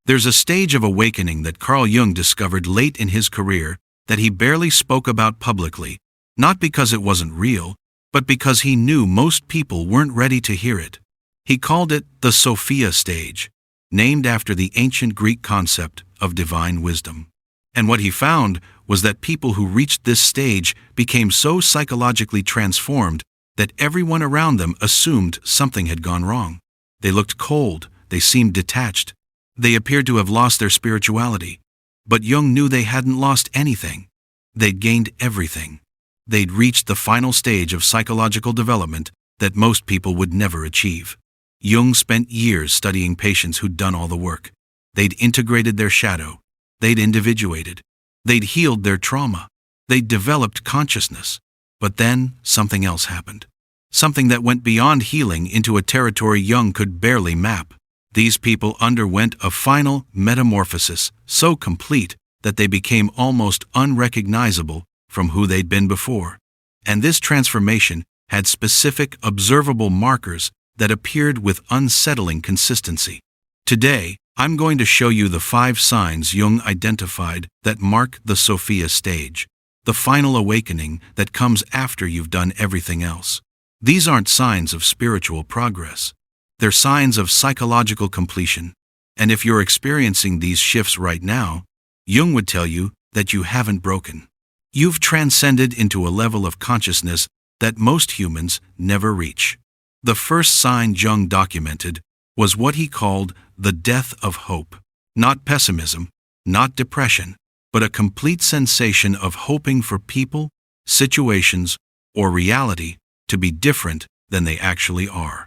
There's a stage of awakening that Carl Jung discovered late in his career that he barely spoke about publicly, not because it wasn't real, but because he knew most people weren't ready to hear it. He called it the Sophia stage, named after the ancient Greek concept of divine wisdom. And what he found was that people who reached this stage became so psychologically transformed that everyone around them assumed something had gone wrong. They looked cold, they seemed detached, they appeared to have lost their spirituality. But Jung knew they hadn't lost anything. They'd gained everything. They'd reached the final stage of psychological development that most people would never achieve. Jung spent years studying patients who'd done all the work. They'd integrated their shadow. They'd individuated. They'd healed their trauma. They'd developed consciousness. But then something else happened. Something that went beyond healing into a territory Jung could barely map. These people underwent a final metamorphosis so complete that they became almost unrecognizable from who they'd been before. And this transformation had specific observable markers that appeared with unsettling consistency. Today, I'm going to show you the 5 signs Jung identified that mark the Sophia stage, the final awakening that comes after you've done everything else. These aren't signs of spiritual progress. They're signs of psychological completion. And if you're experiencing these shifts right now, Jung would tell you that you haven't broken. You've transcended into a level of consciousness that most humans never reach. The first sign Jung documented was what he called the death of hope. Not pessimism, not depression, but a complete sensation of hoping for people, situations, or reality to be different than they actually are.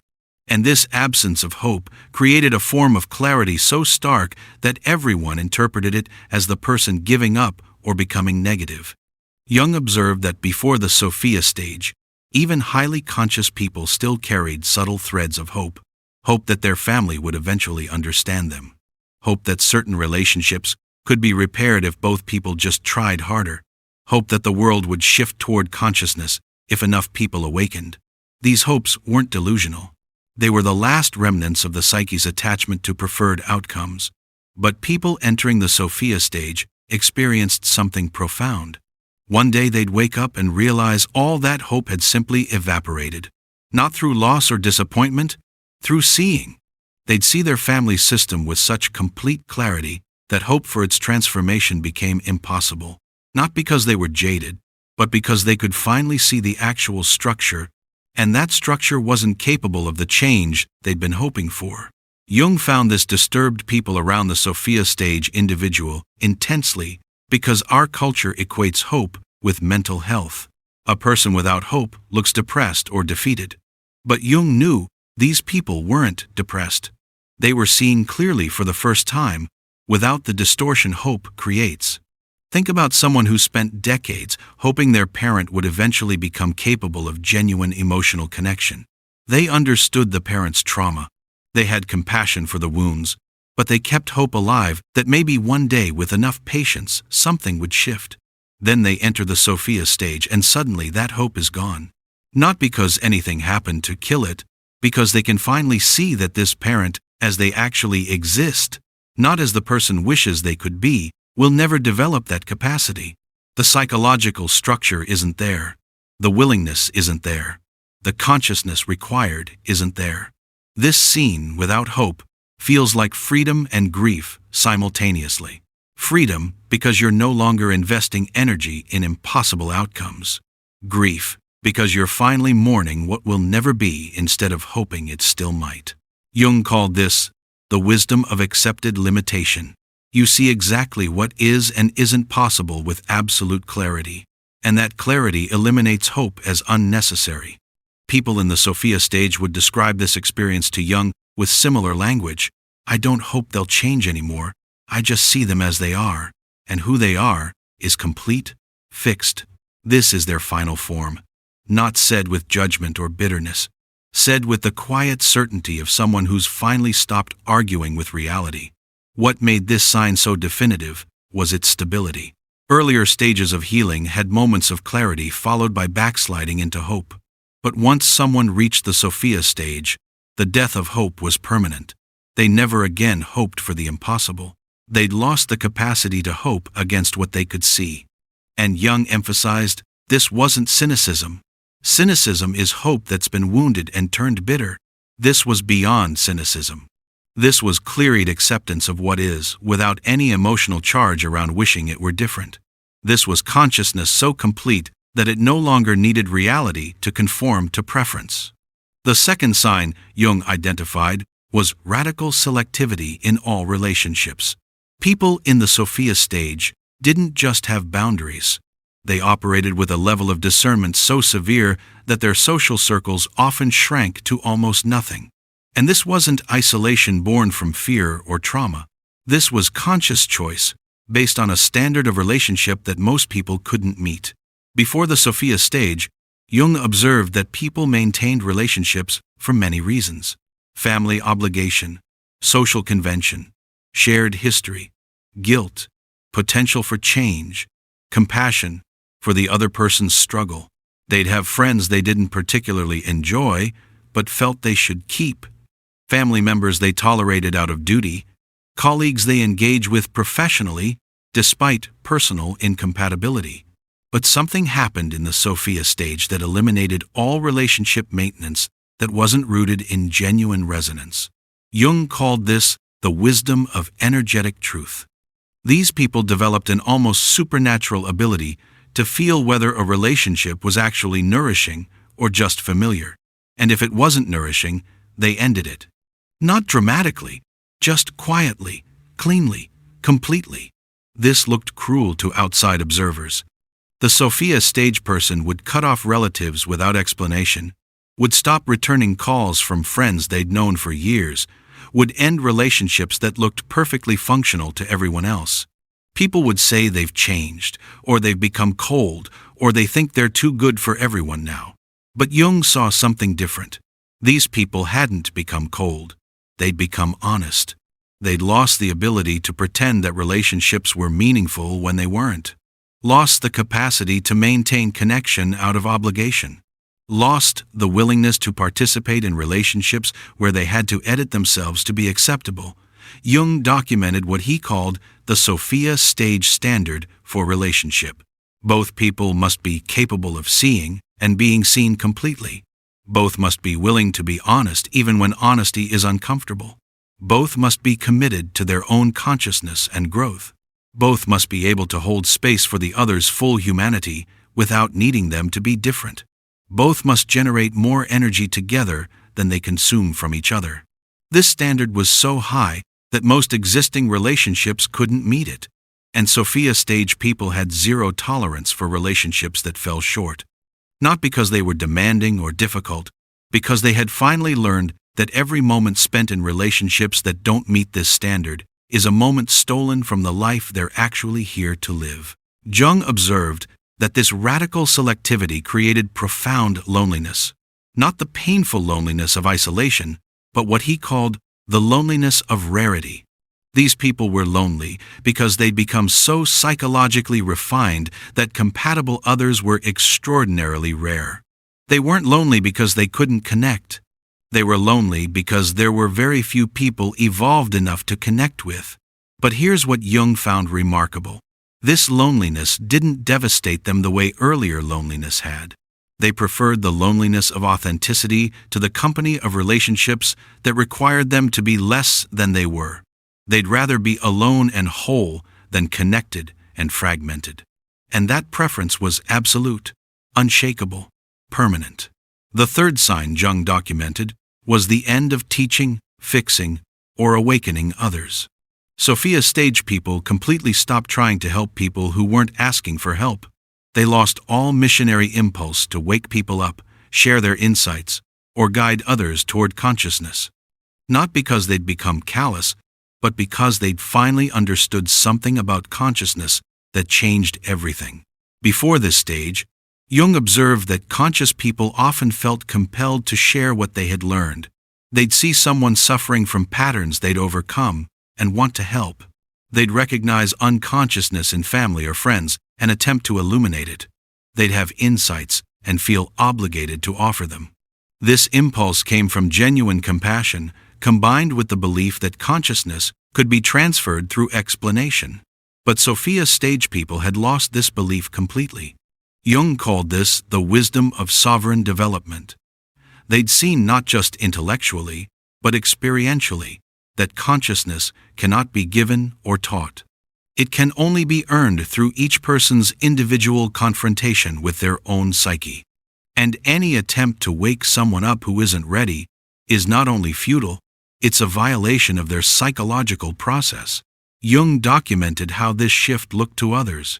And this absence of hope created a form of clarity so stark that everyone interpreted it as the person giving up or becoming negative. Jung observed that before the Sophia stage, even highly conscious people still carried subtle threads of hope. Hope that their family would eventually understand them. Hope that certain relationships could be repaired if both people just tried harder. Hope that the world would shift toward consciousness if enough people awakened. These hopes weren't delusional. They were the last remnants of the psyche's attachment to preferred outcomes. But people entering the Sophia stage experienced something profound. One day they'd wake up and realize all that hope had simply evaporated. Not through loss or disappointment, through seeing. They'd see their family system with such complete clarity that hope for its transformation became impossible. Not because they were jaded, but because they could finally see the actual structure, and that structure wasn't capable of the change they'd been hoping for. Jung found this disturbed people around the Sophia stage individual intensely because our culture equates hope with mental health. A person without hope looks depressed or defeated. But Jung knew these people weren't depressed. They were seeing clearly for the first time, without the distortion hope creates. Think about someone who spent decades hoping their parent would eventually become capable of genuine emotional connection. They understood the parent's trauma. They had compassion for the wounds, but they kept hope alive that maybe one day with enough patience, something would shift. Then they enter the Sophia stage and suddenly that hope is gone. Not because anything happened to kill it, because they can finally see that this parent, as they actually exist, not as the person wishes they could be, will never develop that capacity. The psychological structure isn't there. The willingness isn't there. The consciousness required isn't there. This scene without hope feels like freedom and grief simultaneously. Freedom because you're no longer investing energy in impossible outcomes. Grief because you're finally mourning what will never be instead of hoping it still might. Jung called this the wisdom of accepted limitation. You see exactly what is and isn't possible with absolute clarity, and that clarity eliminates hope as unnecessary. People in the Sophia stage would describe this experience to Jung with similar language. I don't hope they'll change anymore. I just see them as they are, and who they are is complete, fixed. This is their final form, not said with judgment or bitterness, said with the quiet certainty of someone who's finally stopped arguing with reality. What made this sign so definitive was its stability. Earlier stages of healing had moments of clarity followed by backsliding into hope. But once someone reached the Sophia stage, the death of hope was permanent. They never again hoped for the impossible. They'd lost the capacity to hope against what they could see. And Jung emphasized, this wasn't cynicism. Cynicism is hope that's been wounded and turned bitter. This was beyond cynicism. This was clear-eyed acceptance of what is, without any emotional charge around wishing it were different. This was consciousness so complete that it no longer needed reality to conform to preference. The second sign Jung identified was radical selectivity in all relationships. People in the Sophia stage didn't just have boundaries. They operated with a level of discernment so severe that their social circles often shrank to almost nothing. And this wasn't isolation born from fear or trauma. This was conscious choice, based on a standard of relationship that most people couldn't meet. Before the Sophia stage, Jung observed that people maintained relationships for many reasons: family obligation, social convention, shared history, guilt, potential for change, compassion for the other person's struggle. They'd have friends they didn't particularly enjoy, but felt they should keep, family members they tolerated out of duty, colleagues they engage with professionally, despite personal incompatibility. But something happened in the Sophia stage that eliminated all relationship maintenance that wasn't rooted in genuine resonance. Jung called this the wisdom of energetic truth. These people developed an almost supernatural ability to feel whether a relationship was actually nourishing or just familiar. And if it wasn't nourishing, they ended it. Not dramatically, just quietly, cleanly, completely. This looked cruel to outside observers. The Sophia stage person would cut off relatives without explanation, would stop returning calls from friends they'd known for years, would end relationships that looked perfectly functional to everyone else. People would say they've changed, or they've become cold, or they think they're too good for everyone now. But Jung saw something different. These people hadn't become cold. They'd become honest. They'd lost the ability to pretend that relationships were meaningful when they weren't. Lost the capacity to maintain connection out of obligation. Lost the willingness to participate in relationships where they had to edit themselves to be acceptable. Jung documented what he called the Sophia stage standard for relationship. Both people must be capable of seeing and being seen completely. Both must be willing to be honest even when honesty is uncomfortable. Both must be committed to their own consciousness and growth. Both must be able to hold space for the other's full humanity without needing them to be different. Both must generate more energy together than they consume from each other. This standard was so high that most existing relationships couldn't meet it, and Sophia stage people had zero tolerance for relationships that fell short. Not because they were demanding or difficult, because they had finally learned that every moment spent in relationships that don't meet this standard is a moment stolen from the life they're actually here to live. Jung observed that this radical selectivity created profound loneliness, not the painful loneliness of isolation, but what he called the loneliness of rarity. These people were lonely because they'd become so psychologically refined that compatible others were extraordinarily rare. They weren't lonely because they couldn't connect. They were lonely because there were very few people evolved enough to connect with. But here's what Jung found remarkable. This loneliness didn't devastate them the way earlier loneliness had. They preferred the loneliness of authenticity to the company of relationships that required them to be less than they were. They'd rather be alone and whole than connected and fragmented. And that preference was absolute, unshakable, permanent. The third sign Jung documented was the end of teaching, fixing, or awakening others. Sophia stage people completely stopped trying to help people who weren't asking for help. They lost all missionary impulse to wake people up, share their insights, or guide others toward consciousness. Not because they'd become callous, but because they'd finally understood something about consciousness that changed everything. Before this stage, Jung observed that conscious people often felt compelled to share what they had learned. They'd see someone suffering from patterns they'd overcome and want to help. They'd recognize unconsciousness in family or friends and attempt to illuminate it. They'd have insights and feel obligated to offer them. This impulse came from genuine compassion, combined with the belief that consciousness could be transferred through explanation. But Sophia's stage people had lost this belief completely. Jung called this the wisdom of sovereign development. They'd seen not just intellectually, but experientially, that consciousness cannot be given or taught. It can only be earned through each person's individual confrontation with their own psyche. And any attempt to wake someone up who isn't ready is not only futile, it's a violation of their psychological process. Jung documented how this shift looked to others.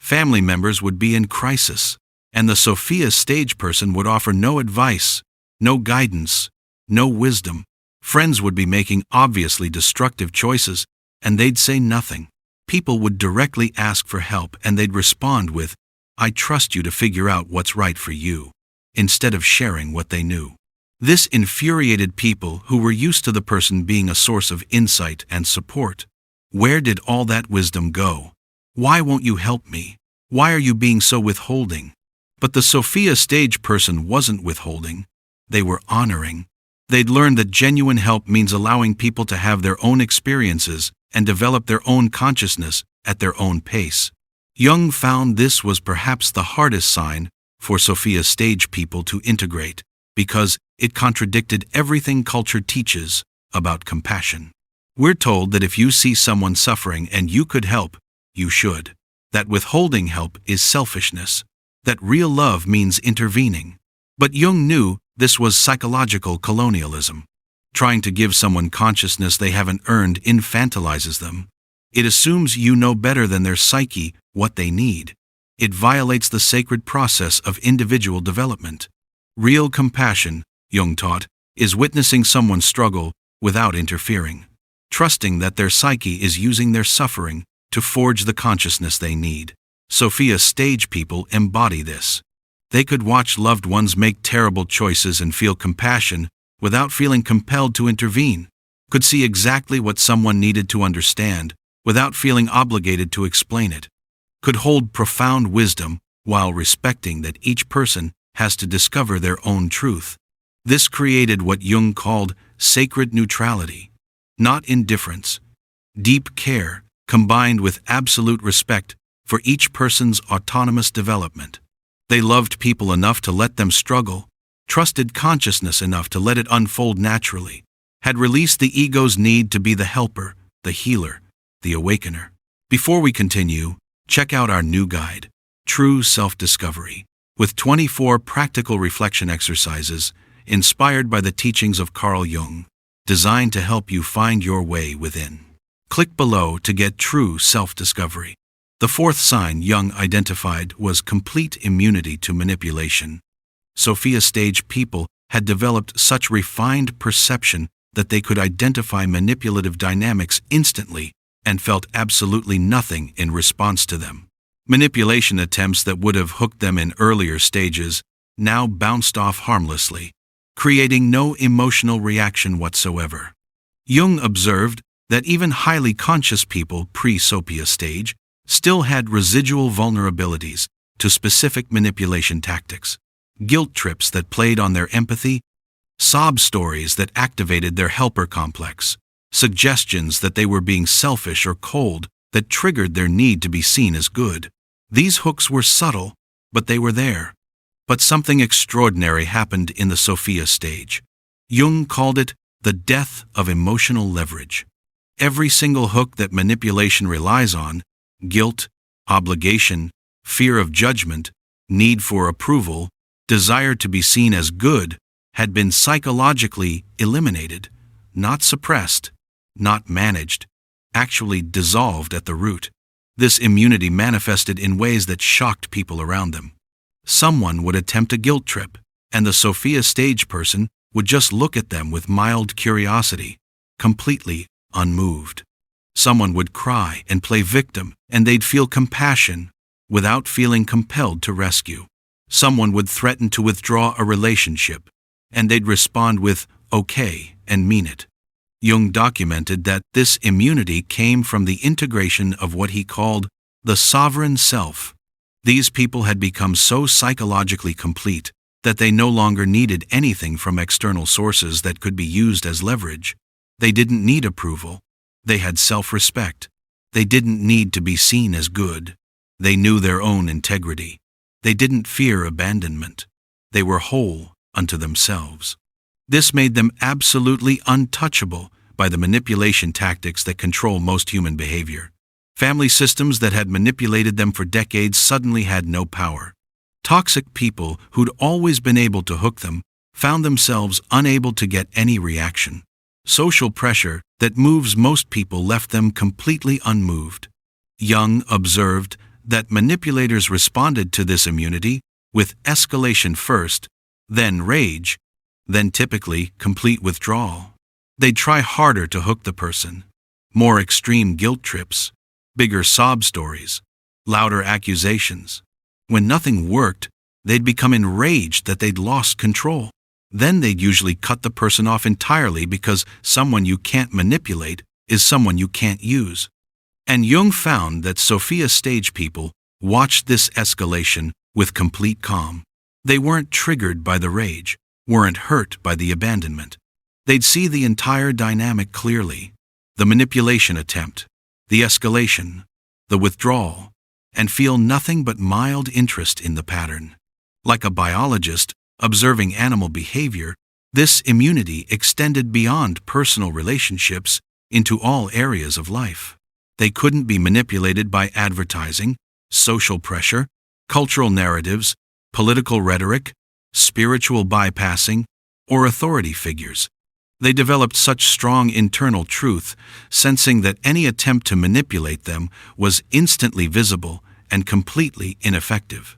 Family members would be in crisis, and the Sophia stage person would offer no advice, no guidance, no wisdom. Friends would be making obviously destructive choices, and they'd say nothing. People would directly ask for help, and they'd respond with, "I trust you to figure out what's right for you," instead of sharing what they knew. This infuriated people who were used to the person being a source of insight and support. Where did all that wisdom go? Why won't you help me? Why are you being so withholding? But the Sophia stage person wasn't withholding. They were honoring. They'd learned that genuine help means allowing people to have their own experiences and develop their own consciousness at their own pace. Jung found this was perhaps the hardest sign for Sophia stage people to integrate, because it contradicted everything culture teaches about compassion. We're told that if you see someone suffering and you could help, you should. That withholding help is selfishness. That real love means intervening. But Jung knew this was psychological colonialism. Trying to give someone consciousness they haven't earned infantilizes them. It assumes you know better than their psyche what they need. It violates the sacred process of individual development. Real compassion, Jung taught, is witnessing someone struggle without interfering, trusting that their psyche is using their suffering to forge the consciousness they need. Sophia stage people embody this. They could watch loved ones make terrible choices and feel compassion without feeling compelled to intervene, could see exactly what someone needed to understand without feeling obligated to explain it, could hold profound wisdom while respecting that each person has to discover their own truth. This created what Jung called sacred neutrality, not indifference, deep care combined with absolute respect for each person's autonomous development. They loved people enough to let them struggle, trusted consciousness enough to let it unfold naturally, had released the ego's need to be the helper, the healer, the awakener. Before we continue, check out our new guide, True Self-Discovery, with 24 practical reflection exercises inspired by the teachings of Carl Jung, designed to help you find your way within. Click below to get True Self-Discovery. The fourth sign Jung identified was complete immunity to manipulation. Sophia stage people had developed such refined perception that they could identify manipulative dynamics instantly and felt absolutely nothing in response to them. Manipulation attempts that would have hooked them in earlier stages now bounced off harmlessly, creating no emotional reaction whatsoever. Jung observed that even highly conscious people pre-Sophia stage still had residual vulnerabilities to specific manipulation tactics. Guilt trips that played on their empathy, sob stories that activated their helper complex, suggestions that they were being selfish or cold that triggered their need to be seen as good. These hooks were subtle, but they were there. But something extraordinary happened in the Sophia stage. Jung called it the death of emotional leverage. Every single hook that manipulation relies on, guilt, obligation, fear of judgment, need for approval, desire to be seen as good, had been psychologically eliminated, not suppressed, not managed, actually dissolved at the root. This immunity manifested in ways that shocked people around them. Someone would attempt a guilt trip, and the Sophia stage person would just look at them with mild curiosity, completely unmoved. Someone would cry and play victim, and they'd feel compassion without feeling compelled to rescue. Someone would threaten to withdraw a relationship, and they'd respond with, "okay," and mean it. Jung documented that this immunity came from the integration of what he called the sovereign self. These people had become so psychologically complete that they no longer needed anything from external sources that could be used as leverage. They didn't need approval. They had self-respect. They didn't need to be seen as good. They knew their own integrity. They didn't fear abandonment. They were whole unto themselves. This made them absolutely untouchable by the manipulation tactics that control most human behavior. Family systems that had manipulated them for decades suddenly had no power. Toxic people who'd always been able to hook them found themselves unable to get any reaction. Social pressure that moves most people left them completely unmoved. Jung observed that manipulators responded to this immunity with escalation first, then rage, then typically complete withdrawal. They'd try harder to hook the person. More extreme guilt trips, bigger sob stories, louder accusations. When nothing worked, they'd become enraged that they'd lost control. Then they'd usually cut the person off entirely because someone you can't manipulate is someone you can't use. And Jung found that Sophia stage people watched this escalation with complete calm. They weren't triggered by the rage, weren't hurt by the abandonment. They'd see the entire dynamic clearly: the manipulation attempt, the escalation, the withdrawal, and feel nothing but mild interest in the pattern. Like a biologist observing animal behavior, this immunity extended beyond personal relationships into all areas of life. They couldn't be manipulated by advertising, social pressure, cultural narratives, political rhetoric, spiritual bypassing, or authority figures. They developed such strong internal truth, sensing that any attempt to manipulate them was instantly visible and completely ineffective.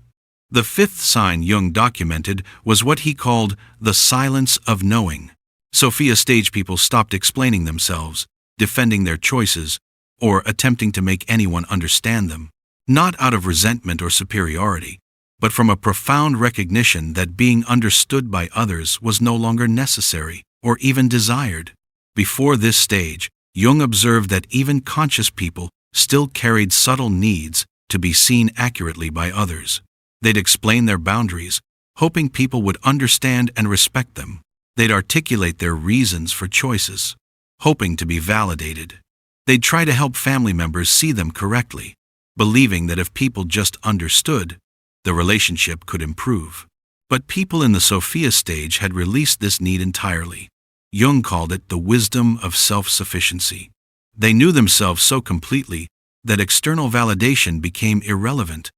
The fifth sign Jung documented was what he called the silence of knowing. Sophia stage people stopped explaining themselves, defending their choices, or attempting to make anyone understand them, not out of resentment or superiority, but from a profound recognition that being understood by others was no longer necessary or even desired. Before this stage, Jung observed that even conscious people still carried subtle needs to be seen accurately by others. They'd explain their boundaries, hoping people would understand and respect them. They'd articulate their reasons for choices, hoping to be validated. They'd try to help family members see them correctly, believing that if people just understood, the relationship could improve. But people in the Sophia stage had released this need entirely. Jung called it the wisdom of self-sufficiency. They knew themselves so completely that external validation became irrelevant.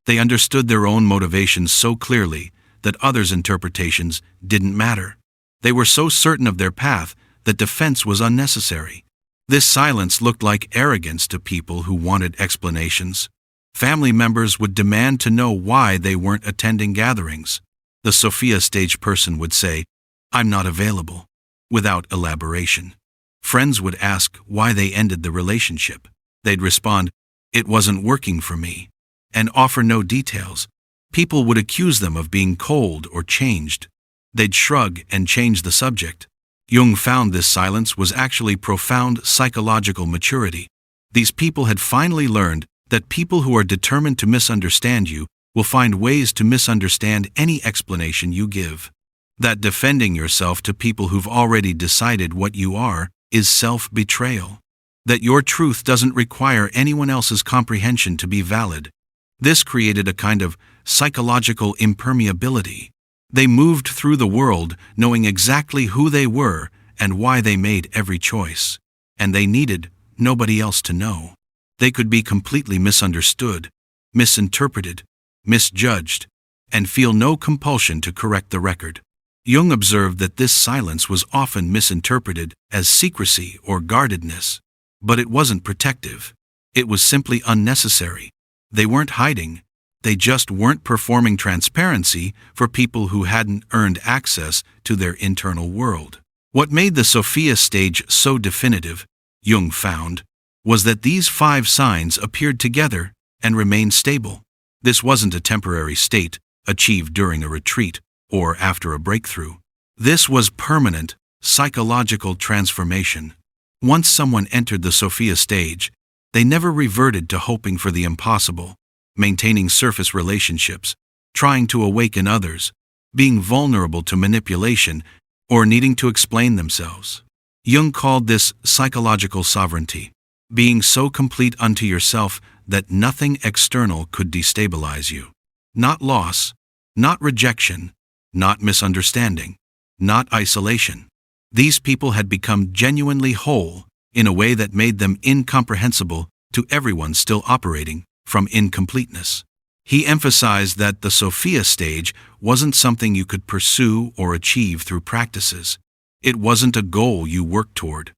They understood their own motivations so clearly that others' interpretations didn't matter. They were so certain of their path that defense was unnecessary. This silence looked like arrogance to people who wanted explanations. Family members would demand to know why they weren't attending gatherings. The Sophia stage person would say, "I'm not available," without elaboration. Friends would ask why they ended the relationship. They'd respond, "It wasn't working for me," and offer no details. People would accuse them of being cold or changed. They'd shrug and change the subject. Jung found this silence was actually profound psychological maturity. These people had finally learned that people who are determined to misunderstand you will find ways to misunderstand any explanation you give. That defending yourself to people who've already decided what you are is self-betrayal. That your truth doesn't require anyone else's comprehension to be valid. This created a kind of psychological impermeability. They moved through the world knowing exactly who they were and why they made every choice. And they needed nobody else to know. They could be completely misunderstood, misinterpreted, misjudged, and feel no compulsion to correct the record. Jung observed that this silence was often misinterpreted as secrecy or guardedness. But it wasn't protective. It was simply unnecessary. They weren't hiding. They just weren't performing transparency for people who hadn't earned access to their internal world. What made the Sophia stage so definitive, Jung found, was that these 5 signs appeared together and remained stable. This wasn't a temporary state achieved during a retreat or after a breakthrough. This was permanent, psychological transformation. Once someone entered the Sophia stage, they never reverted to hoping for the impossible, maintaining surface relationships, trying to awaken others, being vulnerable to manipulation, or needing to explain themselves. Jung called this psychological sovereignty, being so complete unto yourself that nothing external could destabilize you. Not loss, not rejection, not misunderstanding, not isolation. These people had become genuinely whole in a way that made them incomprehensible to everyone still operating from incompleteness. He emphasized that the Sophia stage wasn't something you could pursue or achieve through practices. It wasn't a goal you worked toward.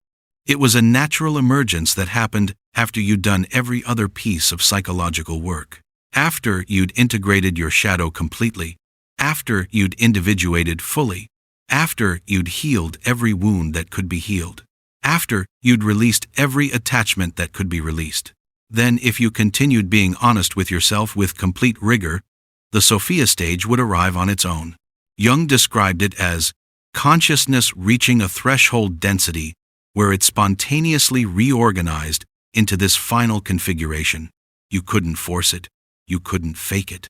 It was a natural emergence that happened after you'd done every other piece of psychological work. After you'd integrated your shadow completely, after you'd individuated fully, after you'd healed every wound that could be healed, after you'd released every attachment that could be released. Then, if you continued being honest with yourself with complete rigor, the Sophia stage would arrive on its own. Jung described it as consciousness reaching a threshold density where it spontaneously reorganized into this final configuration. You couldn't force it. You couldn't fake it.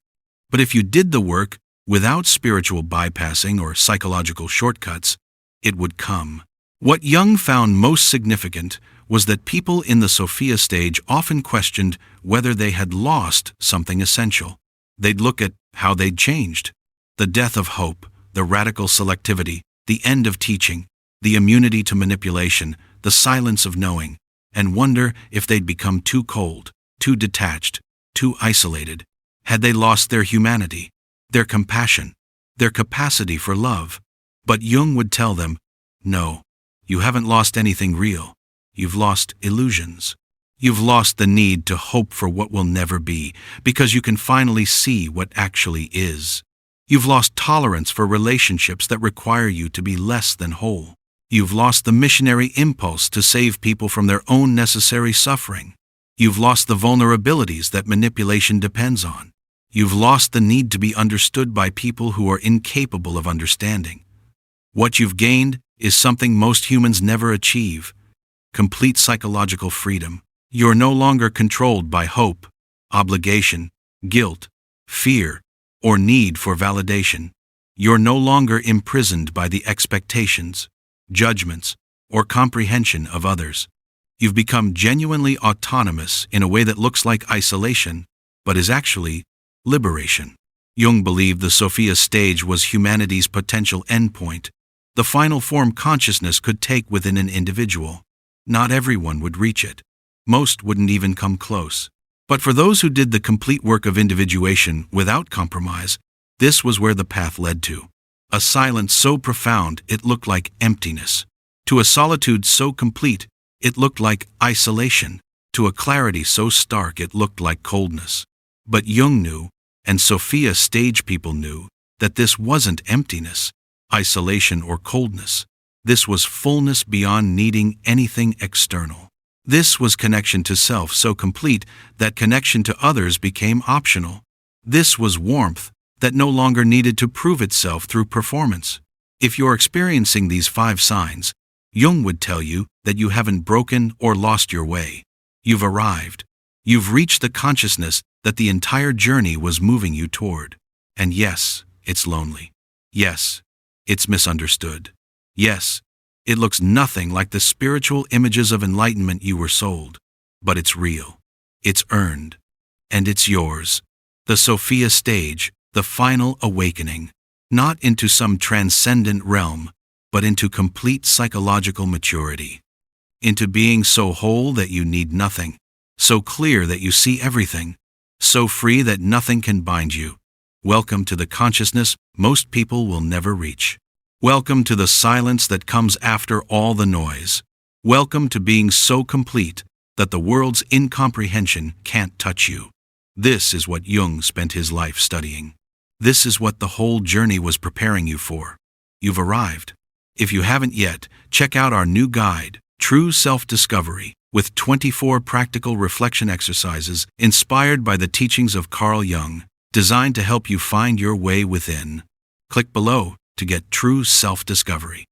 But if you did the work without spiritual bypassing or psychological shortcuts, it would come. What Jung found most significant was that people in the Sophia stage often questioned whether they had lost something essential. They'd look at how they'd changed. The death of hope, the radical selectivity, the end of teaching, the immunity to manipulation, the silence of knowing, and wonder if they'd become too cold, too detached, too isolated. Had they lost their humanity, their compassion, their capacity for love? But Jung would tell them, no, you haven't lost anything real. You've lost illusions. You've lost the need to hope for what will never be, because you can finally see what actually is. You've lost tolerance for relationships that require you to be less than whole. You've lost the missionary impulse to save people from their own necessary suffering. You've lost the vulnerabilities that manipulation depends on. You've lost the need to be understood by people who are incapable of understanding. What you've gained is something most humans never achieve: complete psychological freedom. You're no longer controlled by hope, obligation, guilt, fear, or need for validation. You're no longer imprisoned by the expectations, judgments, or comprehension of others. You've become genuinely autonomous in a way that looks like isolation, but is actually liberation. Jung believed the Sophia stage was humanity's potential endpoint, the final form consciousness could take within an individual. Not everyone would reach it. Most wouldn't even come close. But for those who did the complete work of individuation without compromise, this was where the path led to. A silence so profound it looked like emptiness. To a solitude so complete it looked like isolation. To a clarity so stark it looked like coldness. But Jung knew, and Sophia stage people knew, that this wasn't emptiness, isolation, or coldness. This was fullness beyond needing anything external. This was connection to self so complete that connection to others became optional. This was warmth that no longer needed to prove itself through performance. If you're experiencing these 5 signs, Jung would tell you that you haven't broken or lost your way. You've arrived. You've reached the consciousness that the entire journey was moving you toward. And yes, it's lonely. Yes, it's misunderstood. Yes, it looks nothing like the spiritual images of enlightenment you were sold. But it's real. It's earned. And it's yours. The Sophia stage, the final awakening. Not into some transcendent realm, but into complete psychological maturity. Into being so whole that you need nothing. So clear that you see everything. So free that nothing can bind you. Welcome to the consciousness most people will never reach. Welcome to the silence that comes after all the noise. Welcome to being so complete that the world's incomprehension can't touch you. This is what Jung spent his life studying. This is what the whole journey was preparing you for. You've arrived. If you haven't yet, check out our new guide, True Self-Discovery, with 24 practical reflection exercises inspired by the teachings of Carl Jung, designed to help you find your way within. Click below to get True Self-Discovery.